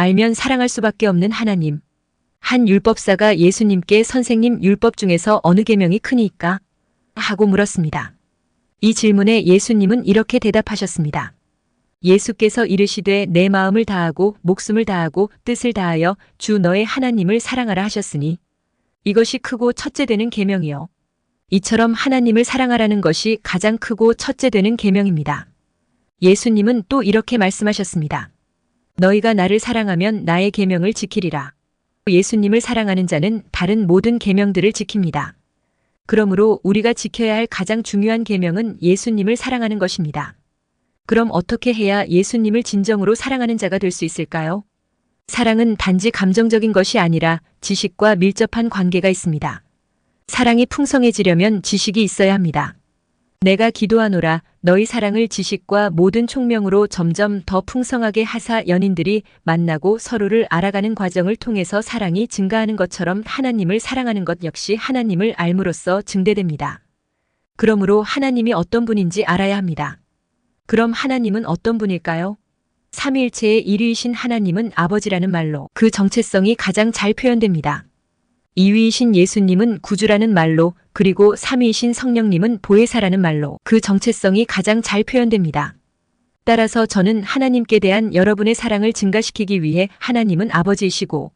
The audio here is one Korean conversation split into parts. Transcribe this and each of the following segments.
알면 사랑할 수밖에 없는 하나님. 한 율법사가 예수님께 선생님 율법 중에서 어느 계명이 크니까? 하고 물었습니다. 이 질문에 예수님은 이렇게 대답하셨습니다. 예수께서 이르시되 내 마음을 다하고 목숨을 다하고 뜻을 다하여 주 너의 하나님을 사랑하라 하셨으니 이것이 크고 첫째 되는 계명이요. 이처럼 하나님을 사랑하라는 것이 가장 크고 첫째 되는 계명입니다. 예수님은 또 이렇게 말씀하셨습니다. 너희가 나를 사랑하면 나의 계명을 지키리라. 예수님을 사랑하는 자는 다른 모든 계명들을 지킵니다. 그러므로 우리가 지켜야 할 가장 중요한 계명은 예수님을 사랑하는 것입니다. 그럼 어떻게 해야 예수님을 진정으로 사랑하는 자가 될 수 있을까요? 사랑은 단지 감정적인 것이 아니라 지식과 밀접한 관계가 있습니다. 사랑이 풍성해지려면 지식이 있어야 합니다. 내가 기도하노라 너희 사랑을 지식과 모든 총명으로 점점 더 풍성하게 하사 연인들이 만나고 서로를 알아가는 과정을 통해서 사랑이 증가하는 것처럼 하나님을 사랑하는 것 역시 하나님을 알므로써 증대됩니다. 그러므로 하나님이 어떤 분인지 알아야 합니다. 그럼 하나님은 어떤 분일까요? 삼위일체의 1위이신 하나님은 아버지라는 말로 그 정체성이 가장 잘 표현됩니다. 2위이신 예수님은 구주라는 말로 그리고 3위이신 성령님은 보혜사라는 말로 그 정체성이 가장 잘 표현됩니다. 따라서 저는 하나님께 대한 여러분의 사랑을 증가시키기 위해 하나님은 아버지이시고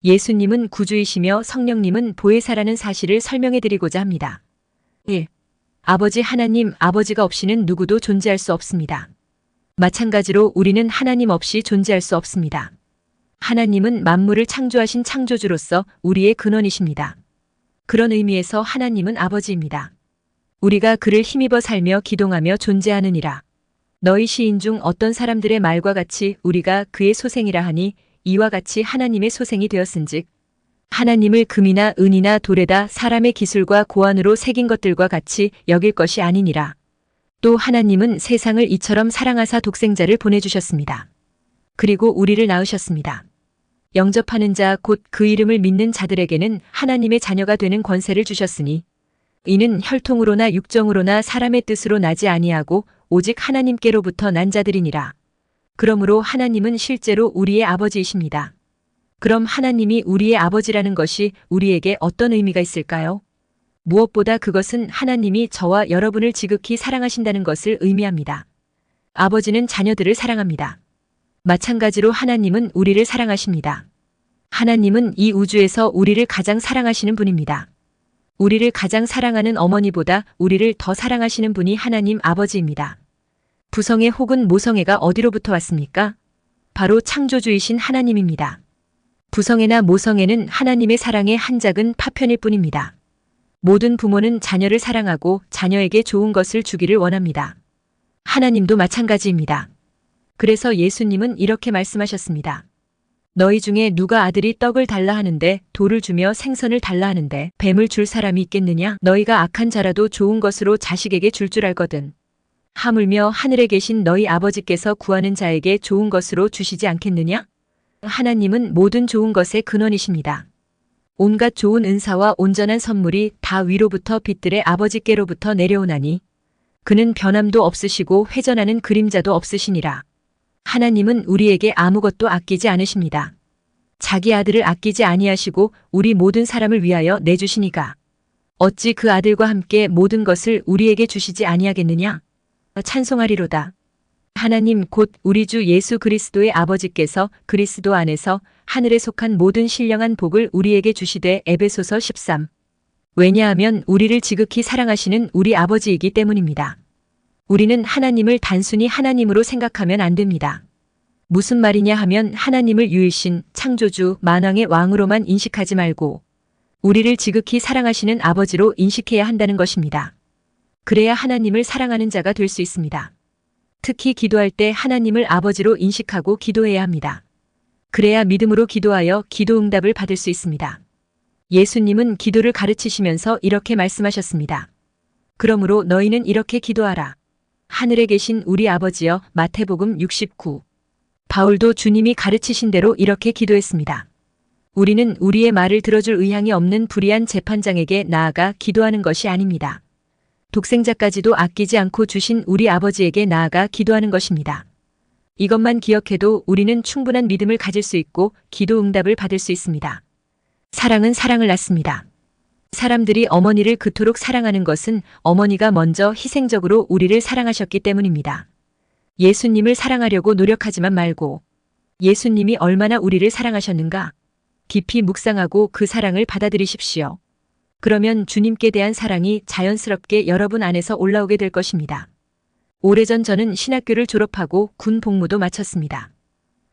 예수님은 구주이시며 성령님은 보혜사라는 사실을 설명해 드리고자 합니다. 1. 아버지 하나님 아버지가 없이는 누구도 존재할 수 없습니다. 마찬가지로 우리는 하나님 없이 존재할 수 없습니다. 하나님은 만물을 창조하신 창조주로서 우리의 근원이십니다. 그런 의미에서 하나님은 아버지입니다. 우리가 그를 힘입어 살며 기동하며 존재하느니라. 너희 시인 중 어떤 사람들의 말과 같이 우리가 그의 소생이라 하니 이와 같이 하나님의 소생이 되었은즉 하나님을 금이나 은이나 돌에다 사람의 기술과 고안으로 새긴 것들과 같이 여길 것이 아니니라. 또 하나님은 세상을 이처럼 사랑하사 독생자를 보내주셨습니다. 그리고 우리를 낳으셨습니다. 영접하는 자 곧 그 이름을 믿는 자들에게는 하나님의 자녀가 되는 권세를 주셨으니 이는 혈통으로나 육정으로나 사람의 뜻으로 나지 아니하고 오직 하나님께로부터 난 자들이니라. 그러므로 하나님은 실제로 우리의 아버지이십니다. 그럼 하나님이 우리의 아버지라는 것이 우리에게 어떤 의미가 있을까요? 무엇보다 그것은 하나님이 저와 여러분을 지극히 사랑하신다는 것을 의미합니다. 아버지는 자녀들을 사랑합니다. 마찬가지로 하나님은 우리를 사랑하십니다. 하나님은 이 우주에서 우리를 가장 사랑하시는 분입니다. 우리를 가장 사랑하는 어머니보다 우리를 더 사랑하시는 분이 하나님 아버지입니다. 부성애 혹은 모성애가 어디로부터 왔습니까? 바로 창조주이신 하나님입니다. 부성애나 모성애는 하나님의 사랑의 한 작은 파편일 뿐입니다. 모든 부모는 자녀를 사랑하고 자녀에게 좋은 것을 주기를 원합니다. 하나님도 마찬가지입니다. 그래서 예수님은 이렇게 말씀하셨습니다. 너희 중에 누가 아들이 떡을 달라 하는데 돌을 주며 생선을 달라 하는데 뱀을 줄 사람이 있겠느냐? 너희가 악한 자라도 좋은 것으로 자식에게 줄 알거든. 하물며 하늘에 계신 너희 아버지께서 구하는 자에게 좋은 것으로 주시지 않겠느냐? 하나님은 모든 좋은 것의 근원이십니다. 온갖 좋은 은사와 온전한 선물이 다 위로부터 빛들의 아버지께로부터 내려오나니 그는 변함도 없으시고 회전하는 그림자도 없으시니라. 하나님은 우리에게 아무것도 아끼지 않으십니다. 자기 아들을 아끼지 아니하시고 우리 모든 사람을 위하여 내주시니가 어찌 그 아들과 함께 모든 것을 우리에게 주시지 아니하겠느냐? 찬송하리로다. 하나님 곧 우리 주 예수 그리스도의 아버지께서 그리스도 안에서 하늘에 속한 모든 신령한 복을 우리에게 주시되 에베소서 13. 왜냐하면 우리를 지극히 사랑하시는 우리 아버지이기 때문입니다. 우리는 하나님을 단순히 하나님으로 생각하면 안 됩니다. 무슨 말이냐 하면 하나님을 유일신 창조주 만왕의 왕으로만 인식하지 말고 우리를 지극히 사랑하시는 아버지로 인식해야 한다는 것입니다. 그래야 하나님을 사랑하는 자가 될 수 있습니다. 특히 기도할 때 하나님을 아버지로 인식하고 기도해야 합니다. 그래야 믿음으로 기도하여 기도 응답을 받을 수 있습니다. 예수님은 기도를 가르치시면서 이렇게 말씀하셨습니다. 그러므로 너희는 이렇게 기도하라. 하늘에 계신 우리 아버지여. 마태복음 69. 바울도 주님이 가르치신 대로 이렇게 기도했습니다. 우리는 우리의 말을 들어줄 의향이 없는 불의한 재판장에게 나아가 기도하는 것이 아닙니다. 독생자까지도 아끼지 않고 주신 우리 아버지에게 나아가 기도하는 것입니다. 이것만 기억해도 우리는 충분한 믿음을 가질 수 있고 기도 응답을 받을 수 있습니다. 사랑은 사랑을 낳습니다. 사람들이 어머니를 그토록 사랑하는 것은 어머니가 먼저 희생적으로 우리를 사랑하셨기 때문입니다. 예수님을 사랑하려고 노력하지만 말고 예수님이 얼마나 우리를 사랑하셨는가 깊이 묵상하고 그 사랑을 받아들이십시오. 그러면 주님께 대한 사랑이 자연스럽게 여러분 안에서 올라오게 될 것입니다. 오래전 저는 신학교를 졸업하고 군 복무도 마쳤습니다.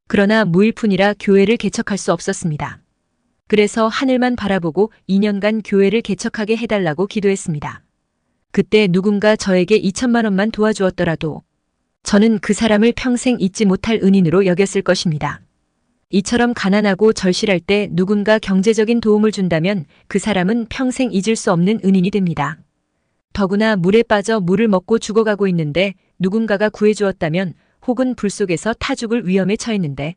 그러나 무일푼이라 교회를 개척할 수 없었습니다. 그래서 하늘만 바라보고 2년간 교회를 개척하게 해달라고 기도했습니다. 그때 누군가 저에게 2천만 원만 도와주었더라도 저는 그 사람을 평생 잊지 못할 은인으로 여겼을 것입니다. 이처럼 가난하고 절실할 때 누군가 경제적인 도움을 준다면 그 사람은 평생 잊을 수 없는 은인이 됩니다. 더구나 물에 빠져 물을 먹고 죽어가고 있는데 누군가가 구해주었다면 혹은 불 속에서 타 죽을 위험에 처했는데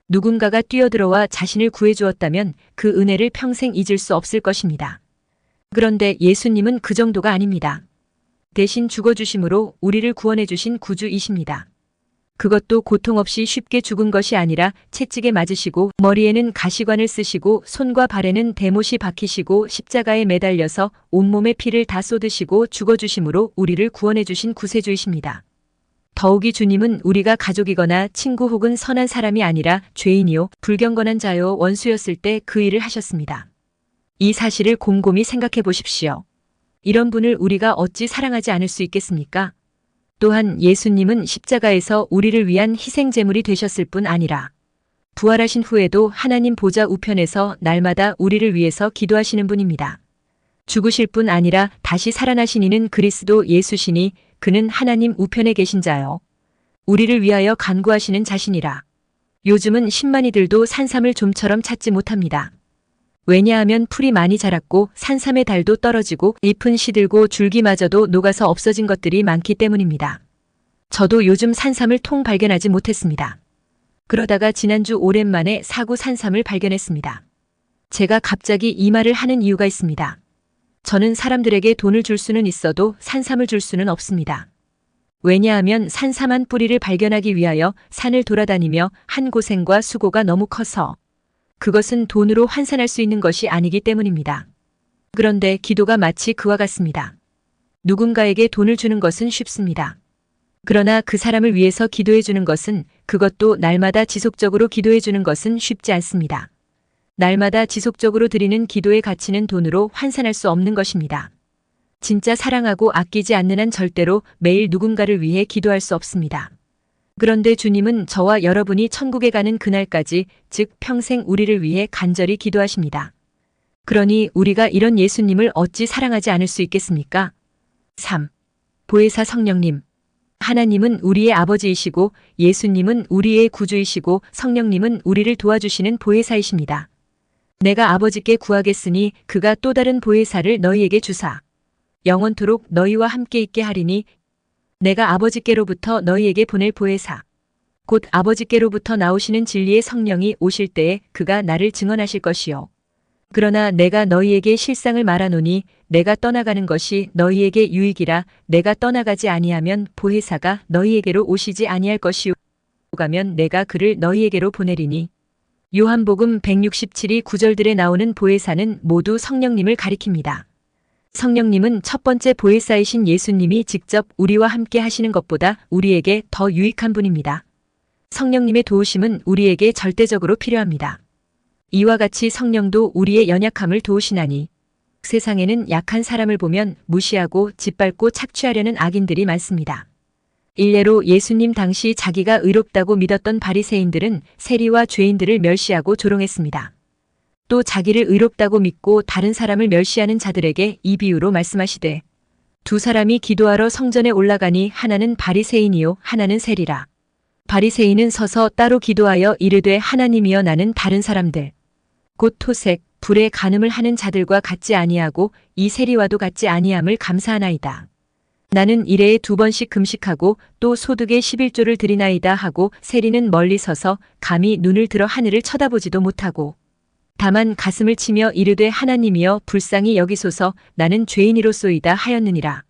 누군가가 뛰어들어와 자신을 구해주었다면 그 은혜를 평생 잊을 수 없을 것입니다. 그런데 예수님은 그 정도가 아닙니다. 대신 죽어주심으로 우리를 구원해 주신 구주이십니다. 그것도 고통 없이 쉽게 죽은 것이 아니라 채찍에 맞으시고 머리에는 가시관을 쓰시고 손과 발에는 대못이 박히시고 십자가에 매달려서 온몸의 피를 다 쏟으시고 죽어주심으로 우리를 구원해 주신 구세주이십니다. 더욱이 주님은 우리가 가족이거나 친구 혹은 선한 사람이 아니라 죄인이요 불경건한 자요 원수였을 때 그 일을 하셨습니다. 이 사실을 곰곰이 생각해 보십시오. 이런 분을 우리가 어찌 사랑하지 않을 수 있겠습니까? 또한 예수님은 십자가에서 우리를 위한 희생제물이 되셨을 뿐 아니라 부활하신 후에도 하나님 보좌 우편에서 날마다 우리를 위해서 기도하시는 분입니다. 죽으실 뿐 아니라 다시 살아나신 이는 그리스도 예수시니 그는 하나님 우편에 계신 자요. 우리를 위하여 간구하시는 자신이라. 요즘은 신만이들도 산삼을 좀처럼 찾지 못합니다. 왜냐하면 풀이 많이 자랐고 산삼의 달도 떨어지고 잎은 시들고 줄기마저도 녹아서 없어진 것들이 많기 때문입니다. 저도 요즘 산삼을 통 발견하지 못했습니다. 그러다가 지난주 오랜만에 사구 산삼을 발견했습니다. 제가 갑자기 이 말을 하는 이유가 있습니다. 저는 사람들에게 돈을 줄 수는 있어도 산삼을 줄 수는 없습니다. 왜냐하면 산삼한 뿌리를 발견하기 위하여 산을 돌아다니며 한 고생과 수고가 너무 커서 그것은 돈으로 환산할 수 있는 것이 아니기 때문입니다. 그런데 기도가 마치 그와 같습니다. 누군가에게 돈을 주는 것은 쉽습니다. 그러나 그 사람을 위해서 기도해 주는 것은 그것도 날마다 지속적으로 기도해 주는 것은 쉽지 않습니다. 날마다 지속적으로 드리는 기도의 가치는 돈으로 환산할 수 없는 것입니다. 진짜 사랑하고 아끼지 않는 한 절대로 매일 누군가를 위해 기도할 수 없습니다. 그런데 주님은 저와 여러분이 천국에 가는 그날까지, 즉 평생 우리를 위해 간절히 기도하십니다. 그러니 우리가 이런 예수님을 어찌 사랑하지 않을 수 있겠습니까? 3. 보혜사 성령님. 하나님은 우리의 아버지이시고 예수님은 우리의 구주이시고 성령님은 우리를 도와주시는 보혜사이십니다. 내가 아버지께 구하겠으니 그가 또 다른 보혜사를 너희에게 주사 영원토록 너희와 함께 있게 하리니 내가 아버지께로부터 너희에게 보낼 보혜사 곧 아버지께로부터 나오시는 진리의 성령이 오실 때에 그가 나를 증언하실 것이요. 그러나 내가 너희에게 실상을 말하노니 내가 떠나가는 것이 너희에게 유익이라. 내가 떠나가지 아니하면 보혜사가 너희에게로 오시지 아니할 것이요. 가면 내가 그를 너희에게로 보내리니. 요한복음 167이 9절들에 나오는 보혜사는 모두 성령님을 가리킵니다. 성령님은 첫 번째 보혜사이신 예수님이 직접 우리와 함께 하시는 것보다 우리에게 더 유익한 분입니다. 성령님의 도우심은 우리에게 절대적으로 필요합니다. 이와 같이 성령도 우리의 연약함을 도우시나니 세상에는 약한 사람을 보면 무시하고 짓밟고 착취하려는 악인들이 많습니다. 일례로 예수님 당시 자기가 의롭다고 믿었던 바리새인들은 세리와 죄인들을 멸시하고 조롱했습니다. 또 자기를 의롭다고 믿고 다른 사람을 멸시하는 자들에게 이 비유로 말씀하시되 두 사람이 기도하러 성전에 올라가니 하나는 바리새인이요 하나는 세리라. 바리새인은 서서 따로 기도하여 이르되 하나님이여 나는 다른 사람들 곧 토색 불에 간음을 하는 자들과 같지 아니하고 이 세리와도 같지 아니함을 감사하나이다. 나는 일해에 2번씩 금식하고 또 소득의 11조를 드리나이다 하고 세리는 멀리 서서 감히 눈을 들어 하늘을 쳐다보지도 못하고 다만 가슴을 치며 이르되 하나님이여 불쌍히 여기소서 나는 죄인이로소이다 하였느니라.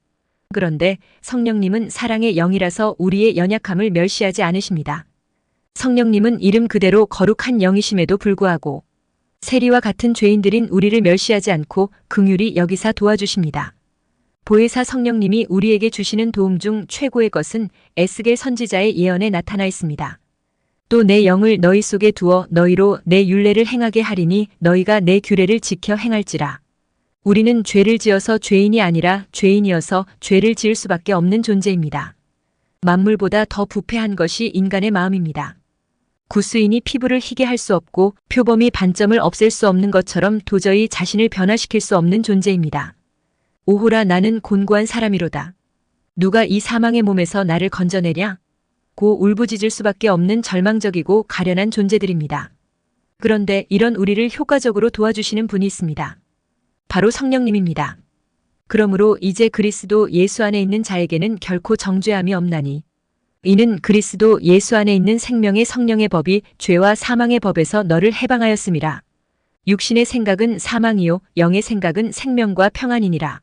그런데 성령님은 사랑의 영이라서 우리의 연약함을 멸시하지 않으십니다. 성령님은 이름 그대로 거룩한 영이심에도 불구하고 세리와 같은 죄인들인 우리를 멸시하지 않고 긍휼히 여기사 도와주십니다. 보혜사 성령님이 우리에게 주시는 도움 중 최고의 것은 에스겔 선지자의 예언에 나타나 있습니다. 또 내 영을 너희 속에 두어 너희로 내 율례를 행하게 하리니 너희가 내 규례를 지켜 행할지라. 우리는 죄를 지어서 죄인이 아니라 죄인이어서 죄를 지을 수밖에 없는 존재입니다. 만물보다 더 부패한 것이 인간의 마음입니다. 구스인이 피부를 희게 할 수 없고 표범이 반점을 없앨 수 없는 것처럼 도저히 자신을 변화시킬 수 없는 존재입니다. 오호라 나는 곤고한 사람이로다. 누가 이 사망의 몸에서 나를 건져내랴? 고 울부짖을 수밖에 없는 절망적이고 가련한 존재들입니다. 그런데 이런 우리를 효과적으로 도와주시는 분이 있습니다. 바로 성령님입니다. 그러므로 이제 그리스도 예수 안에 있는 자에게는 결코 정죄함이 없나니 이는 그리스도 예수 안에 있는 생명의 성령의 법이 죄와 사망의 법에서 너를 해방하였음이라. 육신의 생각은 사망이요 영의 생각은 생명과 평안이니라.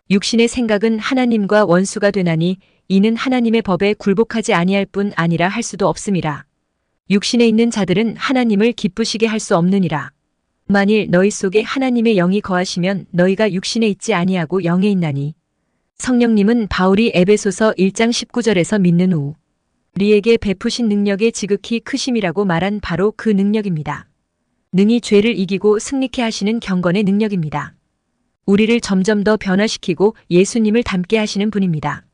육신의 생각은 하나님과 원수가 되나니 이는 하나님의 법에 굴복하지 아니할 뿐 아니라 할 수도 없음이라. 육신에 있는 자들은 하나님을 기쁘시게 할 수 없느니라. 만일 너희 속에 하나님의 영이 거하시면 너희가 육신에 있지 아니하고 영에 있나니. 성령님은 바울이 에베소서 1장 19절에서 믿는 후 우리에게 베푸신 능력의 지극히 크심이라고 말한 바로 그 능력입니다. 능히 죄를 이기고 승리케 하시는 경건의 능력입니다. 우리를 점점 더 변화시키고 예수님을 닮게 하시는 분입니다.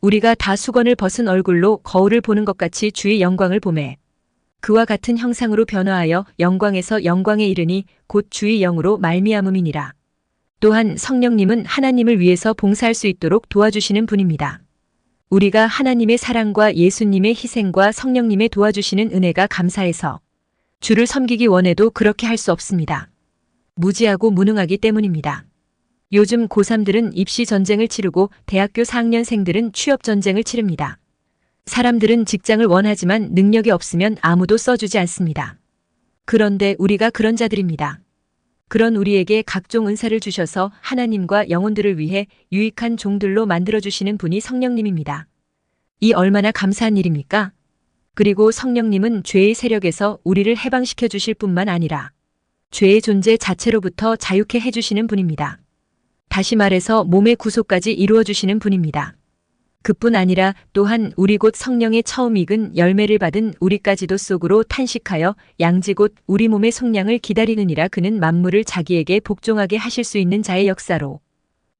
우리가 다 수건을 벗은 얼굴로 거울을 보는 것 같이 주의 영광을 보매 그와 같은 형상으로 변화하여 영광에서 영광에 이르니 곧 주의 영으로 말미암음이니라. 또한 성령님은 하나님을 위해서 봉사할 수 있도록 도와주시는 분입니다. 우리가 하나님의 사랑과 예수님의 희생과 성령님의 도와주시는 은혜가 감사해서 주를 섬기기 원해도 그렇게 할 수 없습니다. 무지하고 무능하기 때문입니다. 요즘 고3들은 입시 전쟁을 치르고 대학교 4학년생들은 취업 전쟁을 치릅니다. 사람들은 직장을 원하지만 능력이 없으면 아무도 써주지 않습니다. 그런데 우리가 그런 자들입니다. 그런 우리에게 각종 은사를 주셔서 하나님과 영혼들을 위해 유익한 종들로 만들어주시는 분이 성령님입니다. 이 얼마나 감사한 일입니까? 그리고 성령님은 죄의 세력에서 우리를 해방시켜 주실 뿐만 아니라 죄의 존재 자체로부터 자유케 해주시는 분입니다. 다시 말해서 몸의 구속까지 이루어 주시는 분입니다. 그뿐 아니라 또한 우리 곧 성령의 처음 익은 열매를 받은 우리까지도 속으로 탄식하여 양지 곧 우리 몸의 속량을 기다리느니라. 그는 만물을 자기에게 복종하게 하실 수 있는 자의 역사로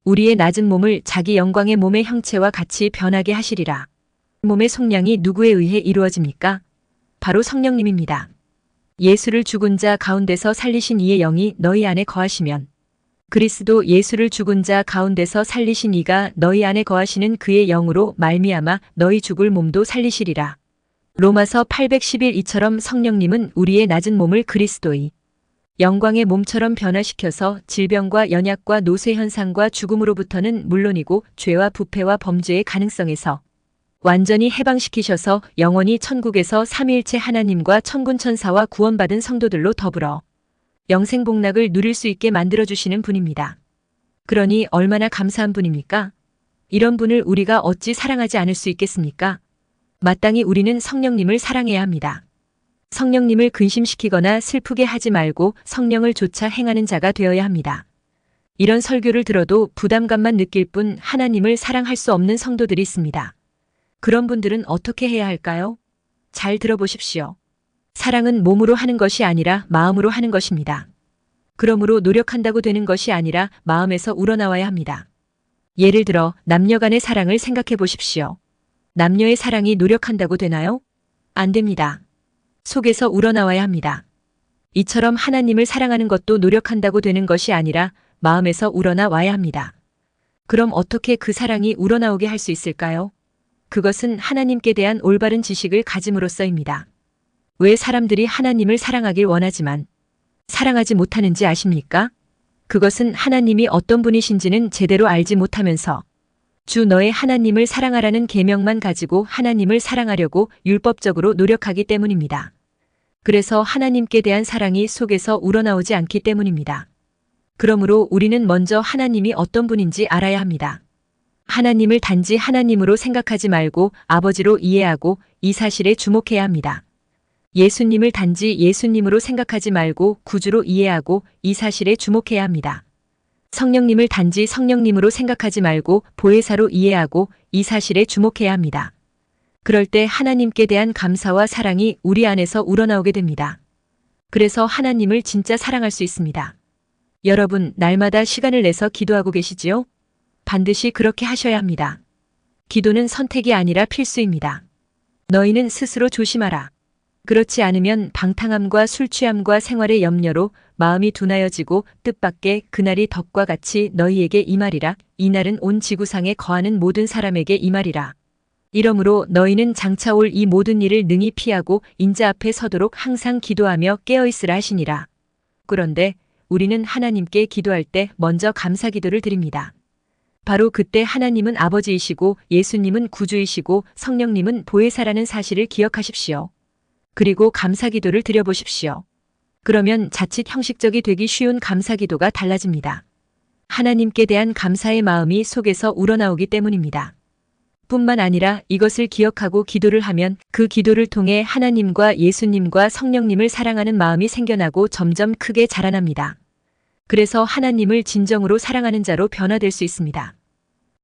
우리의 낮은 몸을 자기 영광의 몸의 형체와 같이 변하게 하시리라. 몸의 속량이 누구에 의해 이루어집니까? 바로 성령님입니다. 예수를 죽은 자 가운데서 살리신 이의 영이 너희 안에 거하시면 그리스도 예수를 죽은 자 가운데서 살리신 이가 너희 안에 거하시는 그의 영으로 말미암아 너희 죽을 몸도 살리시리라. 로마서 811 이처럼 성령님은 우리의 낮은 몸을 그리스도의 영광의 몸처럼 변화시켜서 질병과 연약과 노쇠 현상과 죽음으로부터는 물론이고 죄와 부패와 범죄의 가능성에서 완전히 해방시키셔서 영원히 천국에서 삼위일체 하나님과 천군천사와 구원받은 성도들로 더불어 영생복락을 누릴 수 있게 만들어주시는 분입니다. 그러니 얼마나 감사한 분입니까? 이런 분을 우리가 어찌 사랑하지 않을 수 있겠습니까? 마땅히 우리는 성령님을 사랑해야 합니다. 성령님을 근심시키거나 슬프게 하지 말고 성령을 좇아 행하는 자가 되어야 합니다. 이런 설교를 들어도 부담감만 느낄 뿐 하나님을 사랑할 수 없는 성도들이 있습니다. 그런 분들은 어떻게 해야 할까요? 잘 들어보십시오. 사랑은 몸으로 하는 것이 아니라 마음으로 하는 것입니다. 그러므로 노력한다고 되는 것이 아니라 마음에서 우러나와야 합니다. 예를 들어 남녀 간의 사랑을 생각해 보십시오. 남녀의 사랑이 노력한다고 되나요? 안 됩니다. 속에서 우러나와야 합니다. 이처럼 하나님을 사랑하는 것도 노력한다고 되는 것이 아니라 마음에서 우러나와야 합니다. 그럼 어떻게 그 사랑이 우러나오게 할 수 있을까요? 그것은 하나님께 대한 올바른 지식을 가짐으로써입니다. 왜 사람들이 하나님을 사랑하길 원하지만 사랑하지 못하는지 아십니까? 그것은 하나님이 어떤 분이신지는 제대로 알지 못하면서 주 너의 하나님을 사랑하라는 계명만 가지고 하나님을 사랑하려고 율법적으로 노력하기 때문입니다. 그래서 하나님께 대한 사랑이 속에서 우러나오지 않기 때문입니다. 그러므로 우리는 먼저 하나님이 어떤 분인지 알아야 합니다. 하나님을 단지 하나님으로 생각하지 말고 아버지로 이해하고 이 사실에 주목해야 합니다. 예수님을 단지 예수님으로 생각하지 말고 구주로 이해하고 이 사실에 주목해야 합니다. 성령님을 단지 성령님으로 생각하지 말고 보혜사로 이해하고 이 사실에 주목해야 합니다. 그럴 때 하나님께 대한 감사와 사랑이 우리 안에서 우러나오게 됩니다. 그래서 하나님을 진짜 사랑할 수 있습니다. 여러분, 날마다 시간을 내서 기도하고 계시지요? 반드시 그렇게 하셔야 합니다. 기도는 선택이 아니라 필수입니다. 너희는 스스로 조심하라. 그렇지 않으면 방탕함과 술 취함과 생활의 염려로 마음이 둔하여지고 뜻밖의 그날이 덕과 같이 너희에게 임하리라. 이날은 온 지구상에 거하는 모든 사람에게 임하리라. 이러므로 너희는 장차 올 이 모든 일을 능히 피하고 인자 앞에 서도록 항상 기도하며 깨어있으라 하시니라. 그런데 우리는 하나님께 기도할 때 먼저 감사 기도를 드립니다. 바로 그때 하나님은 아버지이시고 예수님은 구주이시고 성령님은 보혜사라는 사실을 기억하십시오. 그리고 감사 기도를 드려보십시오. 그러면 자칫 형식적이 되기 쉬운 감사 기도가 달라집니다. 하나님께 대한 감사의 마음이 속에서 우러나오기 때문입니다. 뿐만 아니라 이것을 기억하고 기도를 하면 그 기도를 통해 하나님과 예수님과 성령님을 사랑하는 마음이 생겨나고 점점 크게 자라납니다. 그래서 하나님을 진정으로 사랑하는 자로 변화될 수 있습니다.